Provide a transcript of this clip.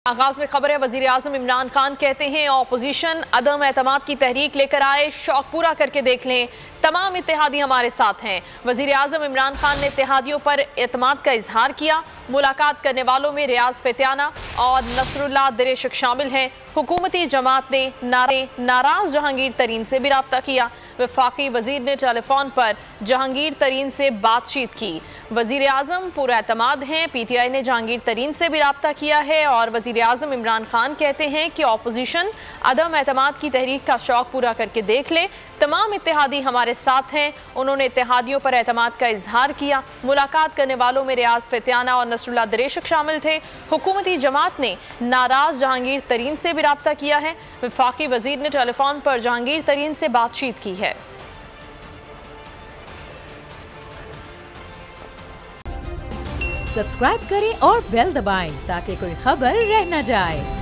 आगाज में खबर है, वजीर आजम इमरान खान कहते हैं ऑपोजिशन अदम एतमाद की तहरीक लेकर आए, शौक पूरा करके देख लें, तमाम इत्तेहादी हमारे साथ हैं। वजीर आजम इमरान खान ने इत्तेहादियों पर एतमाद का इजहार किया। मुलाकात करने वालों में रियाज फतेयाना और नसरुल्लाह दिरेशक शामिल हैं। हुकूमती जमात ने नाराज जहांगीर तरीन से भी रब्ता किया। वफाकी वजीर ने टेलीफोन पर जहांगीर तरीन से बातचीत की। वजीर आजम पूरा एतमाद हैं। PTI ने जहांगीर तरीन से भी रब्ता किया है और वजीर आजम इमरान खान कहते हैं कि ऑपोजिशन अदम एतमाद की तहरीक का शौक पूरा करके देख ले, तमाम इत्तेहादी हमारे साथ हैं। उन्होंने इत्तेहादियों पर एतमाद का इजहार किया। मुलाकात करने वालों में रियाज फतेयाना और नसरुल्लाह दिरेशक शामिल थे। हुकूमती जमात ने नाराज जहांगीर तरीन से भी रब्ता किया है। वफाकी वजीर ने टेलीफोन पर जहांगीर तरीन से बातचीत की है। सब्सक्राइब करें और बेल दबाएं ताकि कोई खबर रह न जाए।